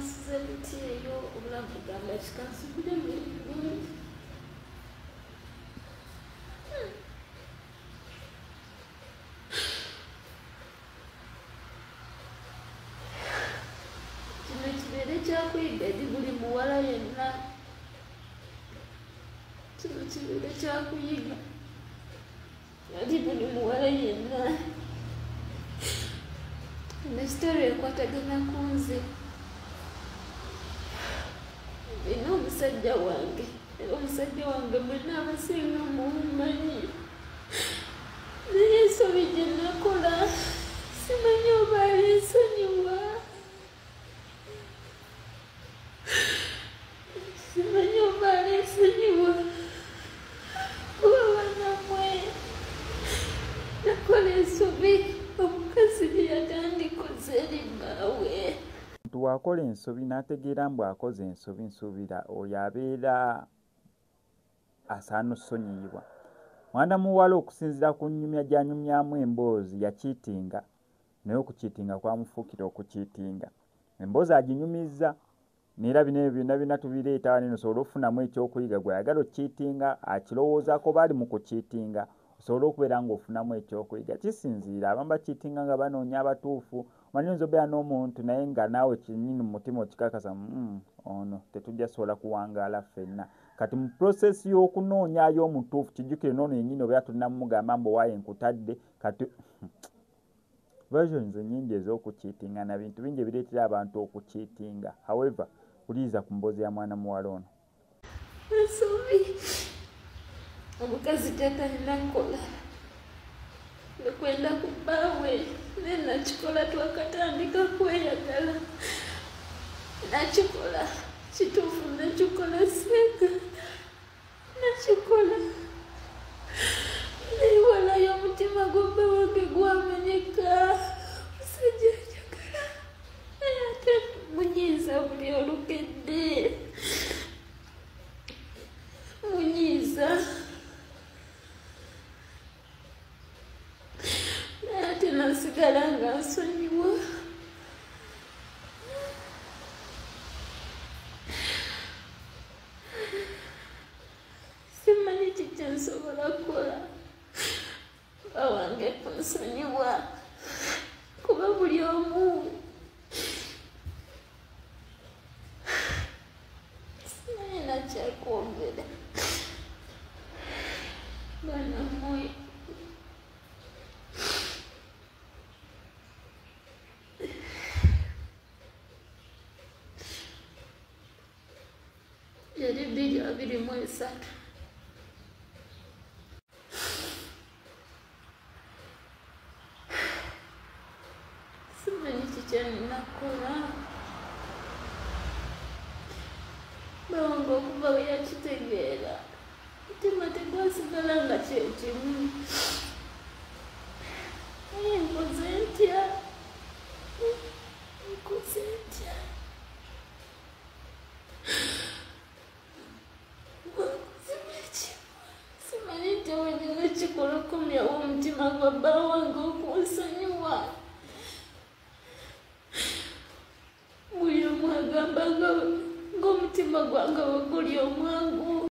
mwasize biti eyo obulamu bwange kikansubire mirungi. Kino kibeere kyakuyiga eri buli muwala yenna. Kino kibeere kyakuyiga eri buli muwala yenna. Eno sitori ekwatagana ku nze. Nina omusajja wange era omusajja wange mwenna abasinga mumumanyi, naye ensobi gye nakola simanyi oba alinsonyiwa. Simanyi oba alinsonyiwa kuba banammwe nakola ensobi omukazi bye yatandikoze eri bbaawe. Tuwakola ensobi n'ategeera mbu akoze ensobi nsuubira oyo abeera asaana okusonyiyibwa. Mwana muwala okusinziira ku nnyumya gy'anyumyamu emboozi yakiitinga, naye okukiitinga kwamufuukira okukiitinga. Emboozi aginyumizza neera bino ebyo byonna byonna tubireeta wano eno osobole okufunamu ekyokuyiga. Gwe ayagala okukiitinga akirowoozaako bali mu kukiitinga osobole okubeera ng'ofunamu ekyokuyiga. Kisinziira, abamu bakiitinga nga banoonya abatuufu. Omanyi oyinza obeera n'omuntu naye nga naawe kinnyini mu mutima okikakasa ono tetujja sobola kuwangaala ffenna. Kati mu prosesi y'okunoonyayo omutuufu kijjukire n'ono yennyini obeera tulinamugamba mbu owaaye nkutadde kati versions nnyingi ez'okukiitinga na bintu bingi ebireetera abantu okukiitinga. However, kuliriza ku mboozi ya mwana muwala ono. Ensobi omukazi tatalina kukola nekwenda ku bbaawe, naye nakikola twakatandika kweyagala. Nakikola kituufu, nakikola senga, nakikola neewalayo omutima gw'obba wange gwamenyeka. Musajja njagala naye ate munyiiza buli olukedde, munyiiza naye ate nasigala nga nsonyiwa. Simanyi kiki nsobola kukola bawange kunsonyiwa kuba buli omu simanyi nakyakwogera. Banammwe yali 2023 simanyi kikyaninakola bawange okuva we yakitegeera mutima tegwasigala nga kyekimu. Naye nkoze ntya? Nkoze ntya? Simanyi nti wenyini kikulukumyawo omutima gwa bba wange okunsonyiwa. Buli omu agamba ng'omutima gwange bwe guli omwangu.